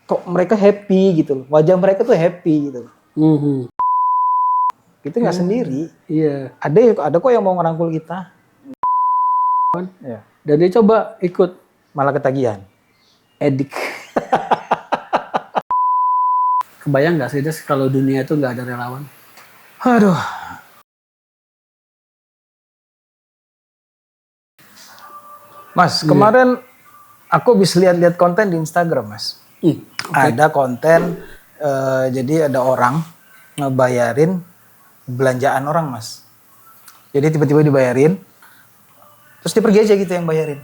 kok mereka happy gitu loh. Wajah mereka tuh happy gitu. Itu nggak sendiri. Iya. Ada kok yang mau ngerangkul kita. Ya. Dan dia coba ikut Malah ketagihan. edik. Kebayang nggak sih Des kalau dunia itu nggak ada relawan? Aduh. Mas, kemarin aku habis lihat-lihat konten di Instagram, Mas. Ada konten, jadi ada orang ngebayarin belanjaan orang, Mas. Jadi tiba-tiba dibayarin, terus dia pergi aja gitu yang bayarin.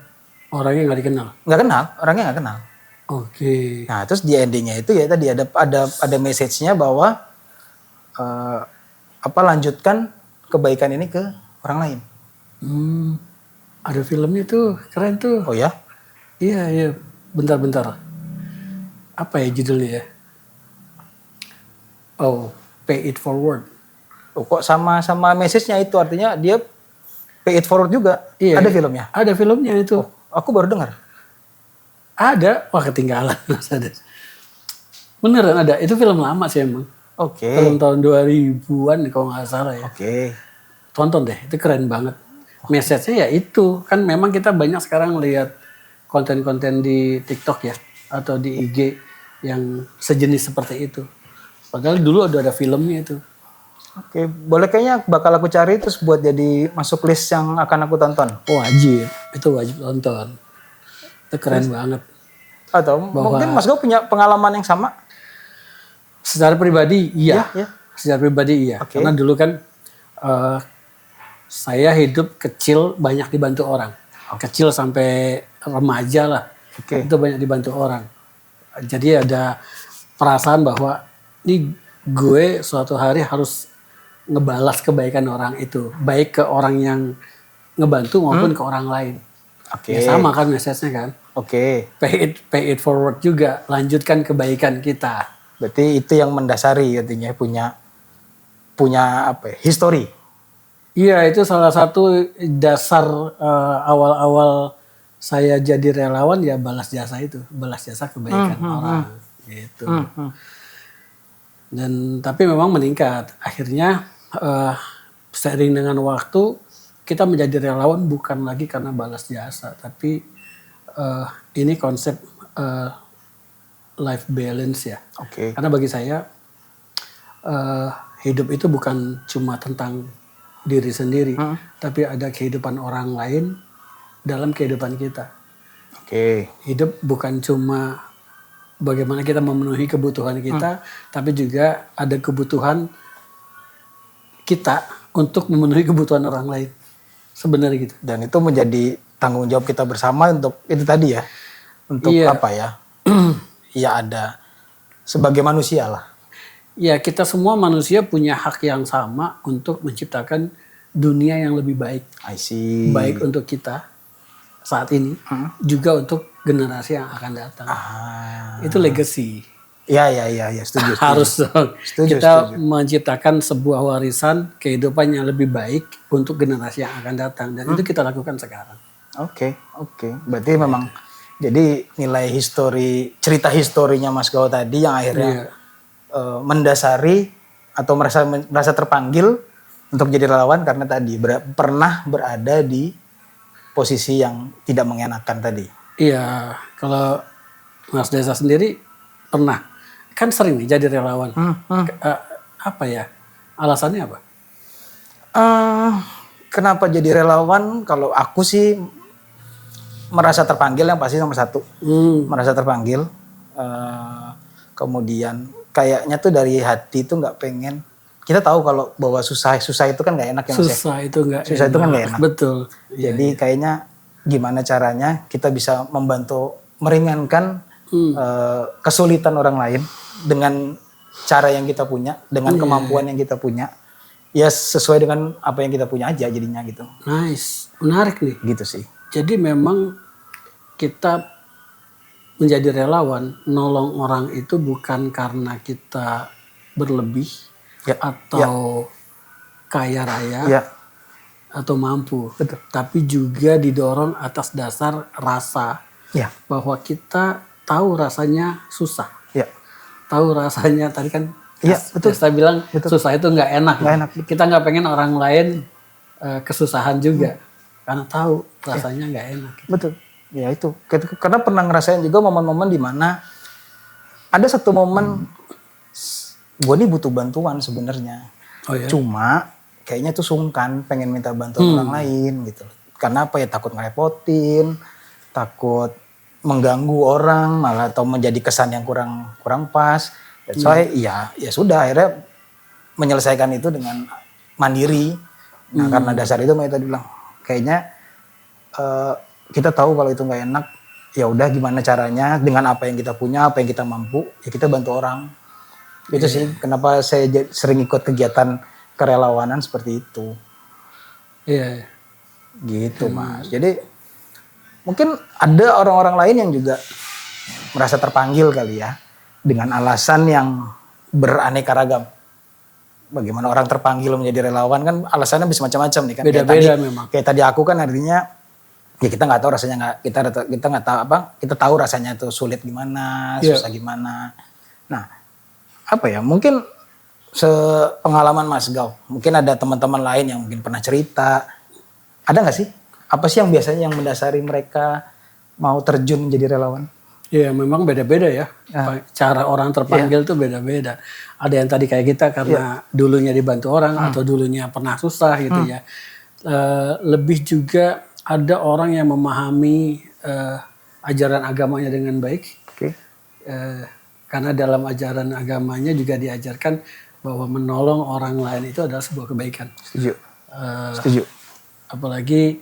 Orangnya nggak dikenal. Nggak kenal, orangnya nggak kenal. Oke. Nah, terus di endingnya itu ya tadi ada message-nya bahwa lanjutkan kebaikan ini ke orang lain. Ada filmnya tuh, keren tuh. Oh ya? Iya. Bentar. Apa ya judulnya ya? Oh, Pay It Forward. Oh, kok sama message-nya itu artinya dia pay it forward juga. Iya. Ada filmnya? Ada filmnya itu. Oh, aku baru dengar. Ada. Wah, ketinggalan. Beneran ada. Itu film lama sih emang. Oke. Film tahun 2000-an kalau nggak salah ya. Oke. Tonton deh, itu keren banget. Message-nya ya itu. Kan memang kita banyak sekarang lihat konten-konten di TikTok ya. Atau di IG yang sejenis seperti itu. Padahal dulu ada filmnya itu. Oke, boleh kayaknya bakal aku cari terus buat jadi masuk list yang akan aku tonton. Wajib, itu wajib tonton. Itu keren banget. Atau mungkin Mas Go punya pengalaman yang sama? Secara pribadi iya. Ya. Secara pribadi iya. Oke. Karena dulu kan saya hidup kecil banyak dibantu orang. Kecil sampai remaja lah. Oke. Itu banyak dibantu orang. Jadi ada perasaan bahwa ini gue suatu hari harus ngebalas kebaikan orang itu. Baik ke orang yang ngebantu maupun ke orang lain. Oke. Ya sama kan message-nya kan. Oke. Pay it forward juga. Lanjutkan kebaikan kita. Berarti itu yang mendasari artinya punya apa ya? History. Iya, itu salah satu dasar awal-awal saya jadi relawan ya balas jasa itu, balas jasa kebaikan orang gitu. Dan tapi memang meningkat. Akhirnya seiring dengan waktu kita menjadi relawan bukan lagi karena balas jasa, tapi ini konsep life balance ya. Oke. Karena bagi saya hidup itu bukan cuma tentang diri sendiri, tapi ada kehidupan orang lain dalam kehidupan kita. Oke. Hidup bukan cuma bagaimana kita memenuhi kebutuhan kita, tapi juga ada kebutuhan kita untuk memenuhi kebutuhan orang lain. Sebenarnya gitu. Dan itu menjadi tanggung jawab kita bersama untuk itu tadi ya. Untuk apa ya? Ya ada sebagai manusia lah. Ya kita semua manusia punya hak yang sama untuk menciptakan dunia yang lebih baik. I see. Baik untuk kita saat ini, juga untuk generasi yang akan datang. Itu legacy. Ya, setuju. Harus dong. Kita menciptakan sebuah warisan kehidupan yang lebih baik untuk generasi yang akan datang. Dan itu kita lakukan sekarang. Oke. Berarti memang jadi nilai cerita historinya Mas Gao tadi yang akhirnya mendasari atau merasa terpanggil untuk jadi relawan karena tadi pernah berada di posisi yang tidak mengenakan tadi. Iya, kalau Mas Desa sendiri pernah, kan sering nih jadi relawan. Apa ya, alasannya apa? Kenapa jadi relawan? Kalau aku sih merasa terpanggil yang pasti nomor satu. Merasa terpanggil. Kemudian kayaknya tuh dari hati tuh nggak pengen. Kita tahu kalau bahwa susah itu kan nggak enak ya Mas. Susah itu nggak enak. Betul. Jadi kayaknya gimana caranya kita bisa membantu meringankan kesulitan orang lain dengan cara yang kita punya, dengan kemampuan yang kita punya. Ya sesuai dengan apa yang kita punya aja jadinya gitu. Nice, menarik nih. Gitu sih. Jadi memang kita menjadi relawan, nolong orang itu bukan karena kita berlebih atau kaya raya atau mampu. Betul. Tapi juga didorong atas dasar rasa bahwa kita tahu rasanya susah. Ya. Tahu rasanya tadi kan. Iya, betul. Saya bilang susah itu nggak enak. Nggak enak. Kita nggak pengen orang lain kesusahan juga, karena tahu rasanya nggak enak. Betul. Ya itu. Karena pernah ngerasain juga momen-momen di mana ada satu momen gue nih butuh bantuan sebenarnya. Oh ya. Cuma kayaknya tuh sungkan pengen minta bantuan orang lain gitu. Karena apa ya, takut ngerepotin, takut mengganggu orang, malah atau menjadi kesan yang kurang pas. That's why ya sudah akhirnya menyelesaikan itu dengan mandiri. Nah karena dasar itu Maya tadi bilang kayaknya kita tahu kalau itu nggak enak, ya udah gimana caranya dengan apa yang kita punya, apa yang kita mampu, ya kita bantu orang. Itu sih kenapa saya sering ikut kegiatan kerelawanan seperti itu. Iya. Gitu Mas. Jadi mungkin ada orang-orang lain yang juga merasa terpanggil kali ya dengan alasan yang beraneka ragam. Bagaimana orang terpanggil menjadi relawan kan alasannya bisa macam-macam nih kan. Beda-beda memang. Kayak tadi aku kan artinya ya kita nggak tahu rasanya, kita nggak tahu apa, kita tahu rasanya itu sulit gimana, susah gimana. Nah apa ya, mungkin sepengalaman Mas Gau, mungkin ada teman-teman lain yang mungkin pernah cerita, ada nggak sih? Apa sih yang biasanya yang mendasari mereka mau terjun menjadi relawan? Iya memang beda-beda ya. Cara orang terpanggil tuh beda-beda. Ada yang tadi kayak kita karena dulunya dibantu orang atau dulunya pernah susah gitu ya. Lebih juga ada orang yang memahami ajaran agamanya dengan baik. Karena dalam ajaran agamanya juga diajarkan bahwa menolong orang lain itu adalah sebuah kebaikan. Setuju. Setuju. Apalagi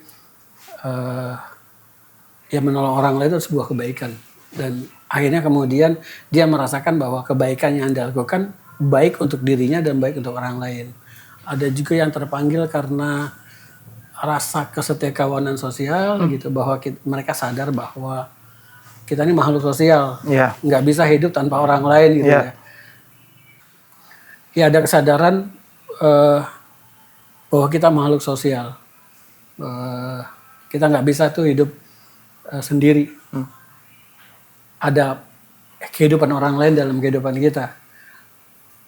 ya menolong orang lain itu sebuah kebaikan. Dan akhirnya kemudian dia merasakan bahwa kebaikan yang dilakukan baik untuk dirinya dan baik untuk orang lain. Ada juga yang terpanggil karena rasa kesetikawanan sosial gitu, bahwa mereka sadar bahwa kita ini makhluk sosial, nggak bisa hidup tanpa orang lain gitu ya. Ya ada kesadaran bahwa kita makhluk sosial, kita nggak bisa tuh hidup sendiri. Ada kehidupan orang lain dalam kehidupan kita.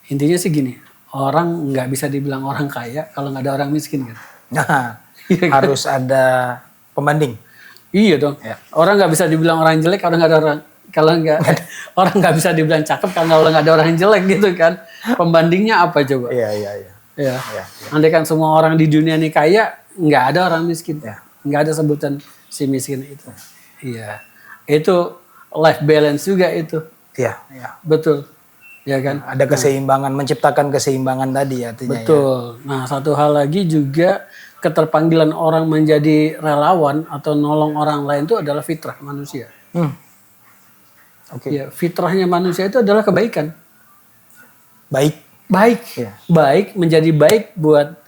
Intinya sih gini, orang nggak bisa dibilang orang kaya kalau nggak ada orang miskin kan. Nah, harus ada pembanding. Iya dong. Orang nggak bisa dibilang orang jelek kalau nggak ada orang, orang nggak bisa dibilang cakep kalau nggak ada orang jelek gitu kan. Pembandingnya apa coba? Iya. Andai kan semua orang di dunia ini kaya, nggak ada orang miskin. Nggak ada sebutan si miskin itu. Iya. Itu life balance juga itu. Iya. Betul. Ya kan? Ada keseimbangan, menciptakan keseimbangan tadi ya. Betul. Nah satu hal lagi juga keterpanggilan orang menjadi relawan atau nolong orang lain itu adalah fitrah manusia. Ya, fitrahnya manusia itu adalah kebaikan. Baik, menjadi baik buat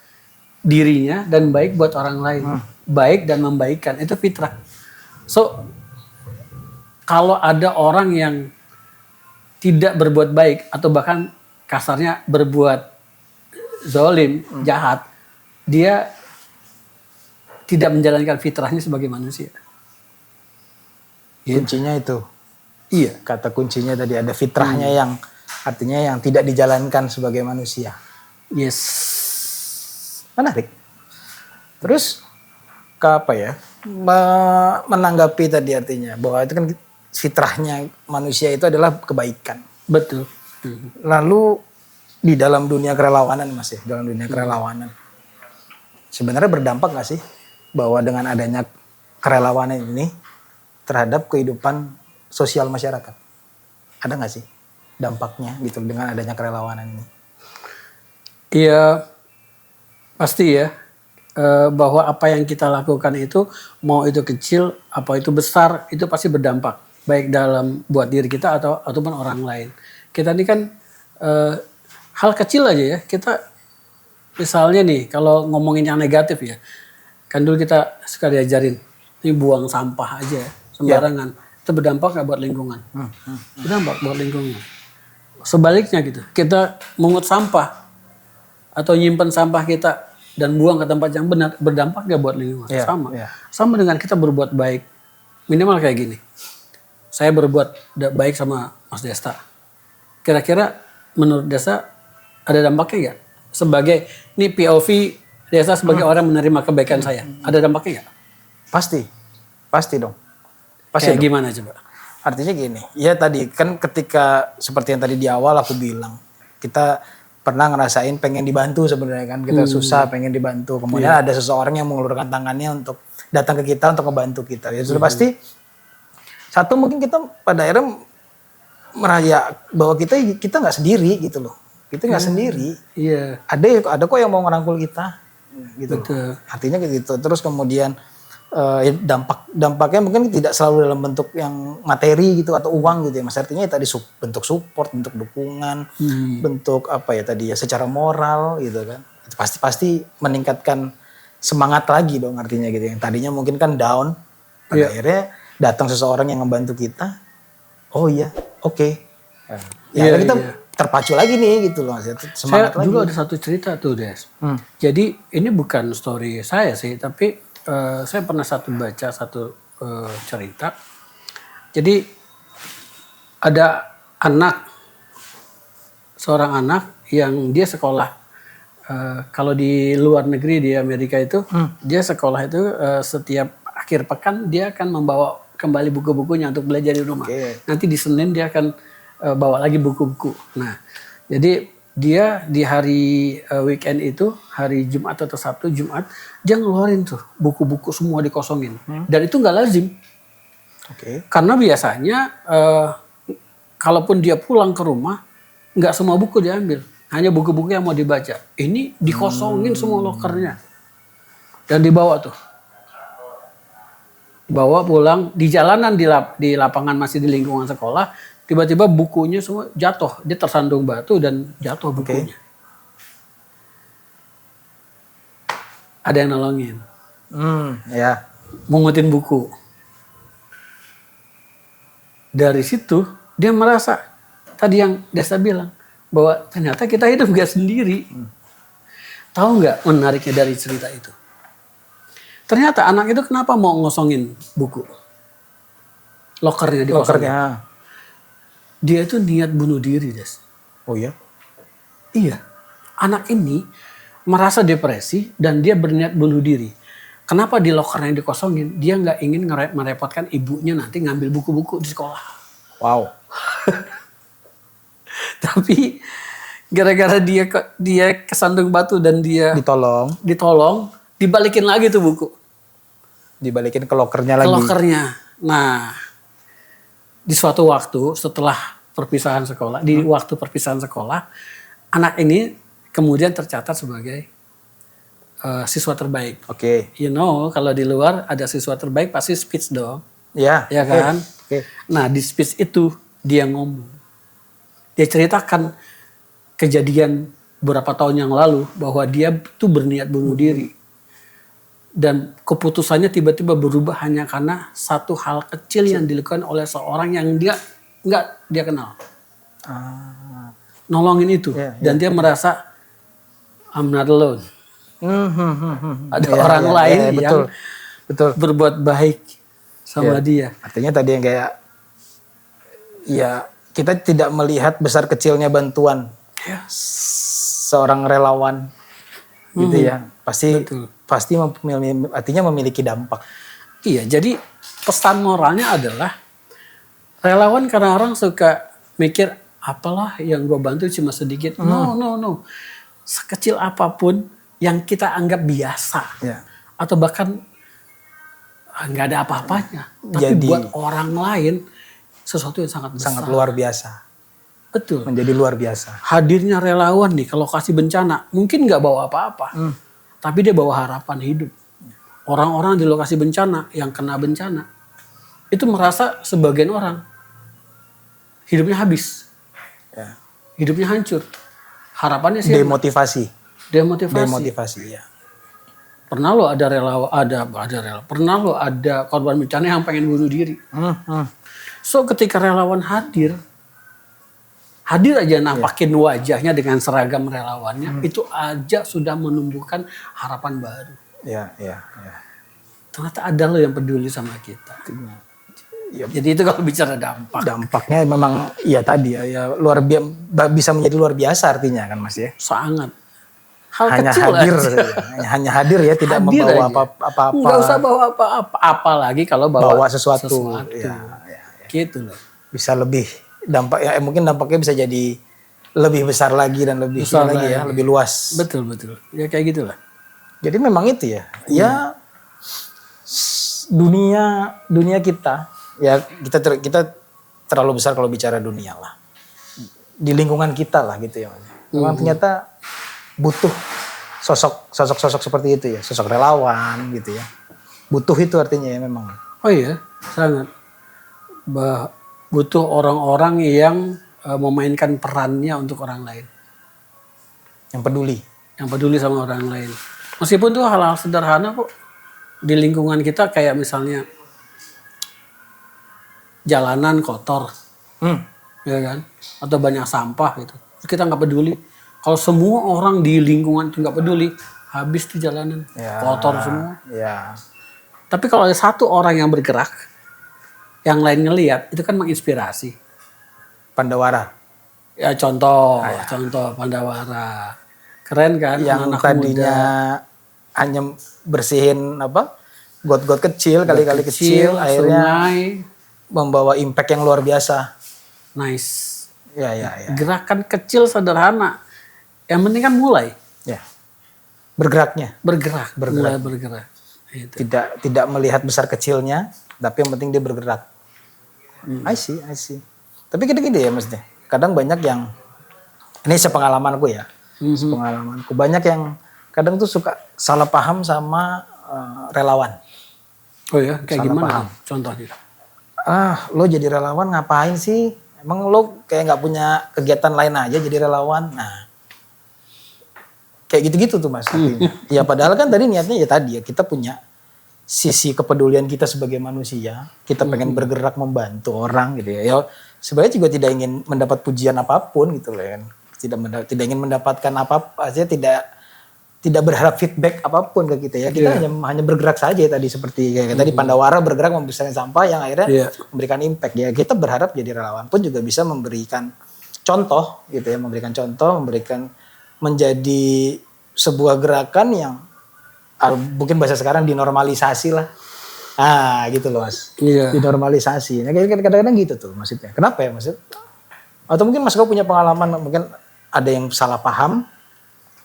dirinya dan baik buat orang lain. Baik dan membaikkan itu fitrah. So kalau ada orang yang tidak berbuat baik atau bahkan kasarnya berbuat zalim, jahat, dia tidak menjalankan fitrahnya sebagai manusia. Kuncinya itu. Iya. Kata kuncinya tadi ada fitrahnya yang artinya yang tidak dijalankan sebagai manusia. Yes. Menarik. Terus apa ya? Menanggapi tadi artinya bahwa itu kan fitrahnya manusia itu adalah kebaikan. Betul. Lalu di dalam dunia kerelawanan Mas ya, dalam dunia kerelawanan. Sebenarnya berdampak gak sih bahwa dengan adanya kerelawanan ini terhadap kehidupan sosial masyarakat? Ada gak sih dampaknya gitu dengan adanya kerelawanan ini? Iya pasti ya, bahwa apa yang kita lakukan itu mau itu kecil apa itu besar itu pasti berdampak baik dalam buat diri kita ataupun orang lain. Kita ini kan hal kecil aja ya, kita misalnya nih kalau ngomongin yang negatif ya, kan dulu kita suka diajarin ini buang sampah aja sembarangan, itu berdampak nggak buat lingkungan? Berdampak buat lingkungan. Sebaliknya gitu, kita mungut sampah atau nyimpen sampah kita dan buang ke tempat yang benar, berdampak nggak buat lingkungan? Sama dengan kita berbuat baik, minimal kayak gini. Saya berbuat baik sama Mas Desta. Kira-kira menurut Desa ada dampaknya nggak? Sebagai ini POV Desa sebagai orang menerima kebaikan saya, ada dampaknya nggak? Pasti dong. Kayak gimana coba? Artinya gini, ya tadi kan ketika seperti yang tadi di awal aku bilang, kita pernah ngerasain pengen dibantu sebenarnya kan, kita susah pengen dibantu, kemudian ada seseorang yang mengulurkan tangannya untuk datang ke kita untuk ngebantu kita. Ya sudah pasti satu mungkin kita pada akhirnya meraya bahwa kita nggak sendiri gitu loh, kita nggak sendiri. Iya. Ada kok yang mau ngerangkul kita, gitu. Betul. Artinya gitu. Terus kemudian dampaknya mungkin tidak selalu dalam bentuk yang materi gitu atau uang gitu ya mas, artinya tadi bentuk support, bentuk dukungan, bentuk apa ya tadi ya secara moral gitu kan, itu pasti meningkatkan semangat lagi dong artinya gitu, yang tadinya mungkin kan down pada akhirnya datang seseorang yang ngebantu kita, oh iya oke. Ya kita terpacu lagi nih gitu loh, semangat lagi. Dulu ada satu cerita tuh Des, jadi ini bukan story saya sih, tapi saya pernah baca satu cerita. Jadi ada seorang anak yang dia sekolah. Kalau di luar negeri di Amerika itu, dia sekolah itu setiap akhir pekan dia akan membawa kembali buku-bukunya untuk belajar di rumah. Nanti di Senin dia akan bawa lagi buku-buku. Nah, jadi dia di hari weekend itu, hari Jumat atau Sabtu, Jumat, dia ngeluarin tuh buku-buku semua dikosongin. Dan itu nggak lazim. Karena biasanya kalaupun dia pulang ke rumah, nggak semua buku diambil. Hanya buku-buku yang mau dibaca. Ini dikosongin semua lokernya. Dan dibawa tuh. Bawa pulang, di jalanan di lapangan masih di lingkungan sekolah, tiba-tiba bukunya semua jatuh. Dia tersandung batu dan jatuh bukunya. Ada yang nolongin. Mungutin buku. Dari situ dia merasa, tadi yang Desa bilang, bahwa ternyata kita hidup gak sendiri. Tahu gak menariknya dari cerita itu? Ternyata anak itu kenapa mau ngosongin buku? Lokernya dikosongin. Dia itu niat bunuh diri, Des. Oh ya? Iya. Anak ini merasa depresi dan dia berniat bunuh diri. Kenapa di lokernya dikosongin? Dia nggak ingin merepotkan ibunya nanti ngambil buku-buku di sekolah. Wow. Tapi gara-gara dia kesandung batu dan dia ditolong, dibalikin lagi tuh buku. Dibalikin ke lokernya lagi. Ke lokernya. Nah, di suatu waktu setelah perpisahan sekolah, waktu perpisahan sekolah, anak ini kemudian tercatat sebagai siswa terbaik. You know, kalau di luar ada siswa terbaik pasti speech dong. Ya kan? Nah, di speech itu dia ngomong. Dia ceritakan kejadian beberapa tahun yang lalu bahwa dia tuh berniat bunuh diri. Dan keputusannya tiba-tiba berubah hanya karena satu hal kecil yang dilakukan oleh seorang yang dia nggak dia kenal. Nolongin itu. Dan dia merasa I'm not alone. Ada orang lain yang berbuat baik sama dia. Artinya tadi yang kayak ya kita tidak melihat besar kecilnya bantuan seorang relawan gitu ya. Pasti artinya memiliki dampak. Iya, jadi pesan moralnya adalah relawan, karena orang suka mikir apalah yang gue bantu cuma sedikit. No. Sekecil apapun yang kita anggap biasa atau bahkan nggak ada apa-apanya, tapi buat orang lain sesuatu yang sangat besar. Sangat luar biasa. Betul. Menjadi luar biasa. Hadirnya relawan nih ke lokasi bencana mungkin nggak bawa apa-apa. Tapi dia bawa harapan hidup. Orang-orang di lokasi bencana yang kena bencana itu merasa sebagian orang hidupnya habis, hidupnya hancur, harapannya sih demotivasi. Ya. Pernah lo ada relawan, pernah lo ada korban bencana yang pengen bunuh diri. So ketika relawan hadir aja nampakin wajahnya dengan seragam relawannya, itu aja sudah menumbuhkan harapan baru. Ya. Ternyata ada lo yang peduli sama kita. Jadi itu kalau bicara dampak. Dampaknya memang ya tadi ya bisa menjadi luar biasa artinya kan Mas ya. Sangat. Hal Hanya kecil hadir aja. saja. Hanya hadir ya, tidak Hadir membawa aja. apa-apa. Nggak usah bawa apa-apa. Apalagi kalau bawa sesuatu. Ya. Gitu loh. Bisa lebih mungkin dampaknya bisa jadi lebih besar lagi dan lebih Besar lagi ya, lebih luas. Betul. Ya kayak gitulah. Jadi memang itu ya. Ya dunia kita ya kita terlalu besar kalau bicara dunia lah. Di lingkungan kita lah gitu ya. Memang ternyata butuh sosok seperti itu ya, sosok relawan gitu ya. Butuh itu artinya ya memang. Oh iya, sangat. Butuh orang-orang yang memainkan perannya untuk orang lain. Yang peduli sama orang lain. Meskipun tuh hal-hal sederhana kok. Di lingkungan kita kayak misalnya jalanan kotor. Ya kan? Atau banyak sampah gitu. Terus kita nggak peduli. Kalau semua orang di lingkungan itu nggak peduli, habis tuh jalanan. Kotor semua. Ya. Tapi kalau ada satu orang yang bergerak, yang lain ngelihat, itu kan menginspirasi. Pandawara. Ya contoh Pandawara. Keren kan? Yang anak tadinya muda. hanya bersihin got-got kecil, kali-kali kecil, akhirnya sungai. membawa impact yang luar biasa. Nice. Ya. Gerakan kecil sederhana. Yang penting kan mulai. Ya. Bergeraknya. Mulai bergerak. Itu. Tidak melihat besar kecilnya, tapi yang penting dia bergerak. I see. Tapi gini-gini ya maksudnya. Kadang banyak yang, ini sepengalamanku ya. Sepengalamanku. Banyak yang kadang tuh suka salah paham sama relawan. Oh ya, kayak Salah gimana paham. contohnya? Lo jadi relawan ngapain sih? Emang lo kayak nggak punya kegiatan lain aja jadi relawan? Nah, kayak gitu-gitu tuh Mas. Ya padahal kan tadi niatnya ya tadi ya kita punya sisi kepedulian kita sebagai manusia. Kita pengen bergerak membantu orang gitu ya. Ya sebenarnya juga tidak ingin mendapat pujian apapun gitu loh kan. Tidak ingin mendapatkan apa-apa, tidak berharap feedback apapun ke kita ya. Kita hanya bergerak saja tadi seperti kayak tadi Pandawara bergerak membersihkan sampah yang akhirnya memberikan impact ya. Kita berharap jadi relawan pun juga bisa memberikan contoh gitu ya, memberikan menjadi sebuah gerakan yang mungkin bahasa sekarang dinormalisasi lah. Gitu loh Mas. Dinormalisasi. Nah, kadang-kadang gitu tuh maksudnya. Kenapa ya maksud? Atau mungkin Mas Gau punya pengalaman mungkin ada yang salah paham.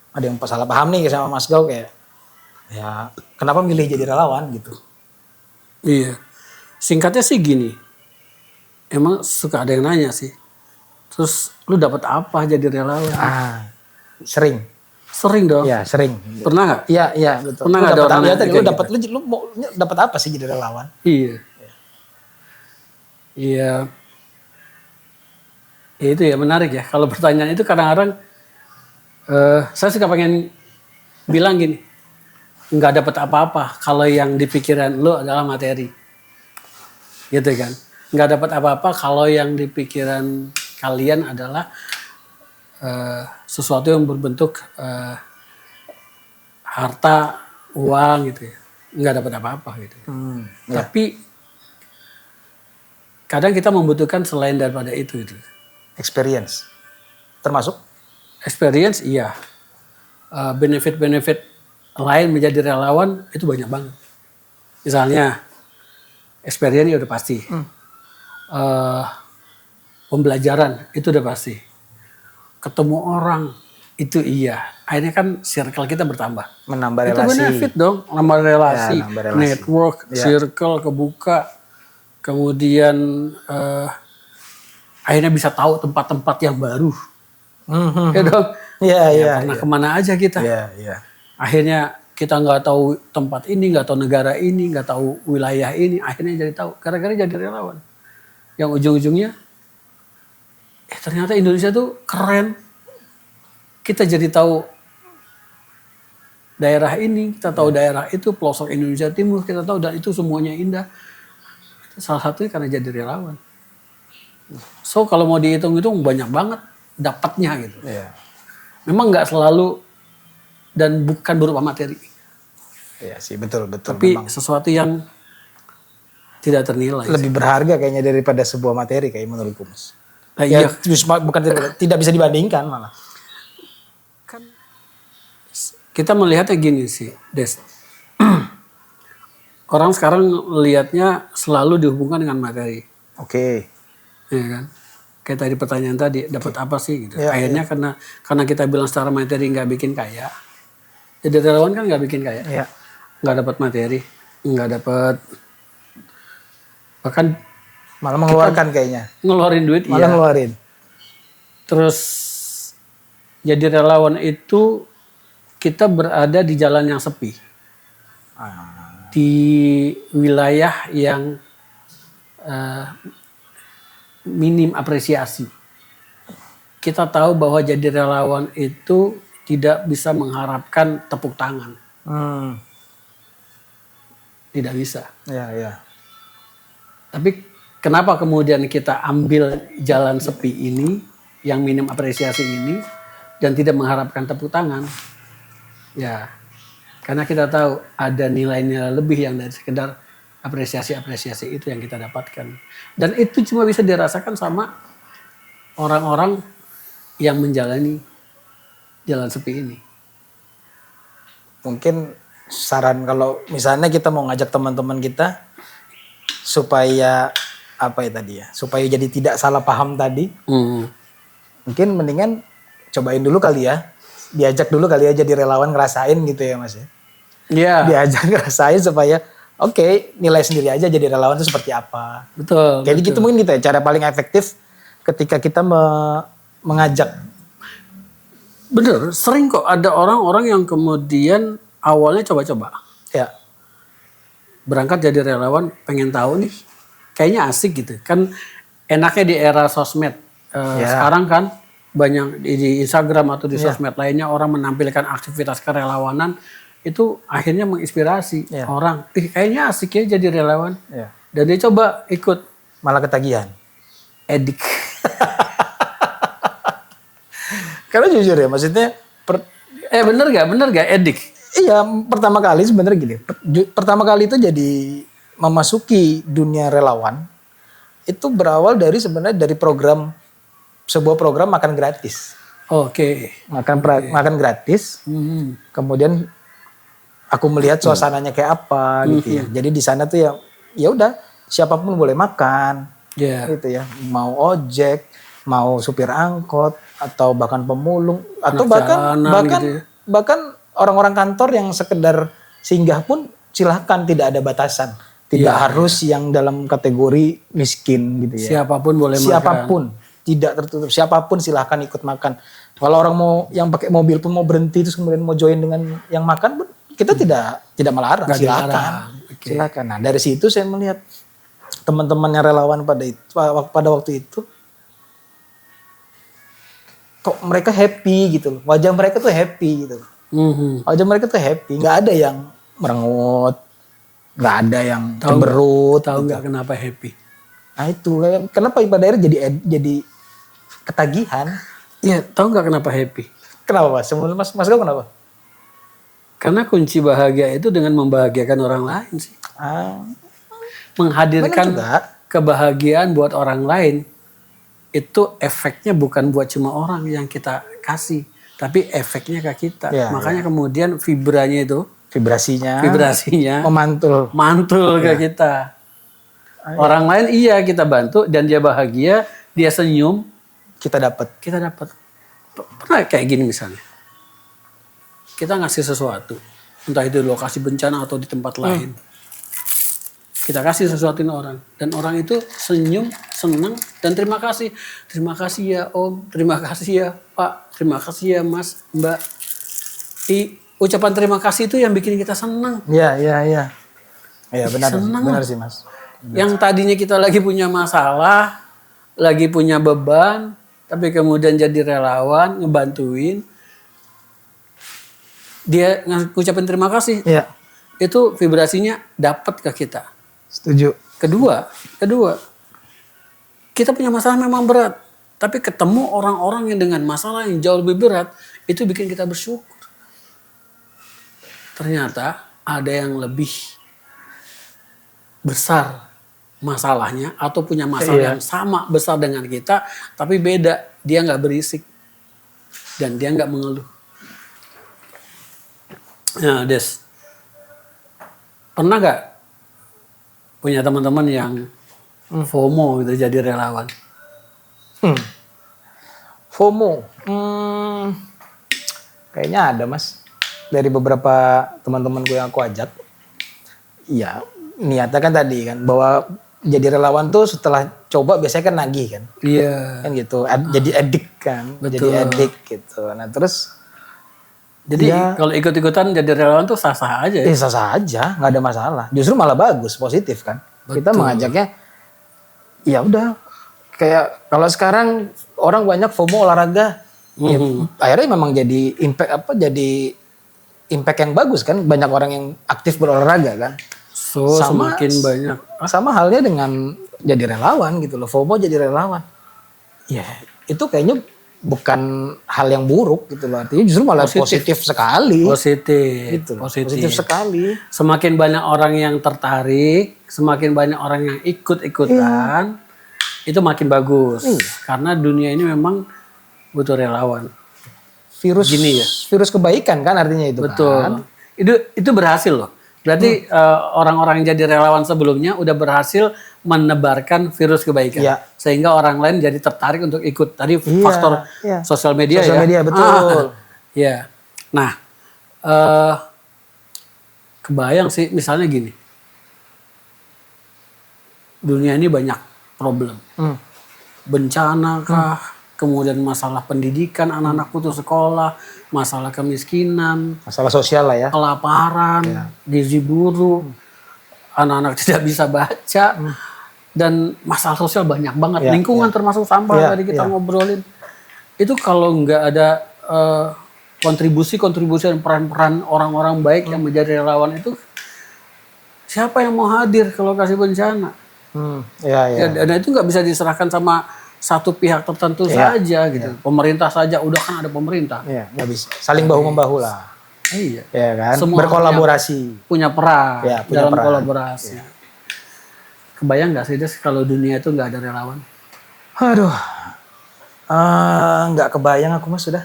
Ada yang salah paham nih sama Mas Gau kayak ya kenapa milih jadi relawan gitu. Iya. Singkatnya sih gini. Emang suka ada yang nanya sih. Terus lu dapat apa jadi relawan? Sering. Sering dong. Iya, sering. Pernah nggak? Iya, betul. Pernah nggak ada orang nanya lu dapat lu mau dapat apa sih jadi relawan? Iya. Ya itu ya menarik ya. Kalau pertanyaan itu kadang-kadang saya suka pengen bilang gini, nggak dapat apa-apa kalau yang di pikiran lu adalah materi, gitu kan? Nggak dapat apa-apa kalau yang di pikiran kalian adalah sesuatu yang berbentuk harta, uang gitu ya. Nggak dapat apa-apa gitu. Tapi kadang kita membutuhkan selain daripada itu. Experience. Termasuk? Experience iya. Benefit-benefit lain menjadi relawan itu banyak banget. Misalnya experience udah pasti. Pembelajaran itu udah pasti. Ketemu orang itu iya. Akhirnya kan circle kita bertambah. Menambah itu relasi. Itu benefit dong. Nambah relasi. Ya, nambah relasi. Network, circle kebuka. Kemudian akhirnya bisa tahu tempat-tempat yang baru. Ya dong. Iya. Pernah kemana aja kita. Iya. Akhirnya kita nggak tahu tempat ini, nggak tahu negara ini, nggak tahu wilayah ini. Akhirnya jadi tahu. Gara-gara jadi relawan. Yang ujung-ujungnya, ternyata Indonesia tuh keren. Kita jadi tahu daerah ini, kita tahu daerah itu, pelosok Indonesia Timur, kita tahu dan itu semuanya indah. Salah satunya karena jadi relawan. So kalau mau dihitung-hitung banyak banget dapatnya gitu. Iya. Memang nggak selalu dan bukan berupa materi. Iya sih betul. Tapi memang. sesuatu yang tidak ternilai. Lebih berharga kayaknya daripada sebuah materi kayak menurutku Mas. Iya. Bukan tidak bisa dibandingkan malah. Kita melihatnya gini sih, Des. Orang sekarang lihatnya selalu dihubungkan dengan materi. Oke. Ya kan? Kayak tadi pertanyaan tadi, dapat apa sih gitu. Ya, Akhirnya karena kita bilang secara materi nggak bikin kaya. Jadi relawan kan nggak bikin kaya. Ya. Nggak dapat materi, nggak dapat, bahkan Malah mengeluarkan kayaknya. ngeluarin duit. Malah Iya. ngeluarin. Terus jadi relawan itu kita berada di jalan yang sepi. Di wilayah yang minim apresiasi. Kita tahu bahwa jadi relawan itu tidak bisa mengharapkan tepuk tangan. Tidak bisa. Ya, ya. Tapi kenapa kemudian kita ambil jalan sepi ini, yang minim apresiasi ini, dan tidak mengharapkan tepuk tangan? Ya, karena kita tahu ada nilai-nilai lebih yang dari sekedar apresiasi-apresiasi itu yang kita dapatkan. Dan itu cuma bisa dirasakan sama orang-orang yang menjalani jalan sepi ini. Mungkin saran kalau misalnya kita mau ngajak teman-teman kita supaya apa ya tadi ya, supaya jadi tidak salah paham tadi, mungkin mendingan cobain dulu kali ya, diajak dulu kali ya jadi relawan ngerasain gitu ya Mas ya. Iya. Diajak ngerasain supaya oke, nilai sendiri aja jadi relawan itu seperti apa. Betul. Jadi gitu mungkin gitu ya, cara paling efektif ketika kita mengajak. Bener, sering kok ada orang-orang yang kemudian awalnya coba-coba. Ya. Berangkat jadi relawan, pengen tahu nih, kayaknya asik gitu. Kan enaknya di era sosmed. Sekarang kan banyak di Instagram atau di sosmed lainnya orang menampilkan aktivitas kerelawanan, itu akhirnya menginspirasi orang. Kayaknya asik ya jadi relawan. Ya. Dan dia coba ikut. Malah ketagihan. Edik. Karena jujur ya, maksudnya Bener gak edik? iya, pertama kali sebenarnya gini. Pertama kali itu jadi memasuki dunia relawan itu berawal dari sebenarnya dari sebuah program makan gratis. Oke. Makan gratis. Kemudian aku melihat suasananya kayak apa gitu ya. Jadi di sana tuh ya udah siapapun boleh makan. Gitu ya. Mau ojek, mau supir angkot atau bahkan pemulung atau bahkan orang-orang kantor yang sekedar singgah pun silahkan, tidak ada batasan. Tidak harus yang dalam kategori miskin gitu ya. Siapapun boleh makan. Siapapun, tidak tertutup. Siapapun silahkan ikut makan. Kalau orang mau yang pakai mobil pun mau berhenti terus kemudian mau join dengan yang makan, kita tidak melarang. Silakan. Silakan. Nah, dari situ saya melihat teman-teman yang relawan pada waktu itu kok mereka happy gitu loh. Wajah mereka tuh happy gitu loh. Wajah mereka tuh happy, nggak ada yang merengut, nggak ada yang cemberut. Tahu nggak kenapa happy? Nah itu kenapa pada akhirnya jadi ketagihan? Iya, tahu nggak kenapa happy? Kenapa Mas? Mas kau kenapa? Karena kunci bahagia itu dengan membahagiakan orang lain sih. Menghadirkan kebahagiaan buat orang lain. Itu efeknya bukan buat cuma orang yang kita kasih, tapi efeknya ke kita. Makanya kemudian vibrasinya memantul ke kita. Orang lain kita bantu dan dia bahagia, dia senyum, kita dapat. Pernah kayak gini misalnya, kita ngasih sesuatu, entah itu di lokasi bencana atau di tempat lain, kita kasih sesuatu ke orang dan orang itu senyum, senang dan terima kasih ya Om, terima kasih ya Pak, terima kasih ya Mas, Mbak. Ucapan terima kasih itu yang bikin kita senang. Iya benar sih Mas. Yang tadinya kita lagi punya masalah, lagi punya beban, tapi kemudian jadi relawan ngebantuin, dia ngucapin terima kasih. Iya. Itu vibrasinya dapat ke kita. Setuju. Kedua, kita punya masalah memang berat, tapi ketemu orang-orang yang dengan masalah yang jauh lebih berat, itu bikin kita bersyukur. Ternyata ada yang lebih besar masalahnya atau punya masalah yang sama besar dengan kita, tapi beda. Dia nggak berisik dan dia nggak mengeluh. Nah, Des, pernah nggak punya teman-teman yang FOMO gitu jadi relawan? FOMO, kayaknya ada mas. Dari beberapa teman-temanku yang aku ajak, ya niatnya kan tadi kan bahwa jadi relawan tuh setelah coba biasanya kan nagih kan, Iya. kan gitu, jadi edik kan, jadi edik gitu. Nah terus, Jadi kalau ikut-ikutan jadi relawan tuh sah-sah aja ya? sah-sah aja, nggak ada masalah. Justru malah bagus, positif kan. Kita mengajaknya, ya udah, kayak kalau sekarang orang banyak FOMO olahraga, ya, akhirnya memang jadi impact yang bagus kan, banyak orang yang aktif berolahraga kan. So, semakin banyak. Sama halnya dengan jadi relawan gitu loh, FOMO jadi relawan. Ya itu kayaknya bukan hal yang buruk gitu loh, artinya justru malah positif sekali. Positif, Gitu loh, positif. positif sekali. Semakin banyak orang yang tertarik, semakin banyak orang yang ikut-ikutan, itu makin bagus. Karena dunia ini memang butuh relawan. Virus Gini ya. virus kebaikan kan artinya itu kan. Betul. Itu berhasil loh. Berarti orang-orang yang jadi relawan sebelumnya udah berhasil menebarkan virus kebaikan. Iya. Sehingga orang lain jadi tertarik untuk ikut. Tadi faktor sosial media Sosial ya. media betul. Iya. Nah, kebayang sih misalnya gini. Dunia ini banyak problem. Bencana kah? Kemudian masalah pendidikan, anak-anak putus sekolah, masalah kemiskinan, Masalah sosial lah ya. kelaparan, gizi buruk, anak-anak tidak bisa baca, dan masalah sosial banyak banget. Lingkungan termasuk sampah tadi kita ngobrolin. Itu kalau nggak ada kontribusi dan peran-peran orang-orang baik yang menjadi relawan itu, siapa yang mau hadir ke lokasi bencana? Dan itu nggak bisa diserahkan sama satu pihak tertentu saja gitu. Pemerintah saja, udah kan ada pemerintah. Iya, nggak bisa. Saling bahu-membahu lah. Iya. Ya kan? Semua berkolaborasi. Punya peran punya dalam peran. kolaborasi. Kebayang nggak sih Des kalau dunia itu nggak ada relawan? Aduh. Nggak kebayang aku mas sudah.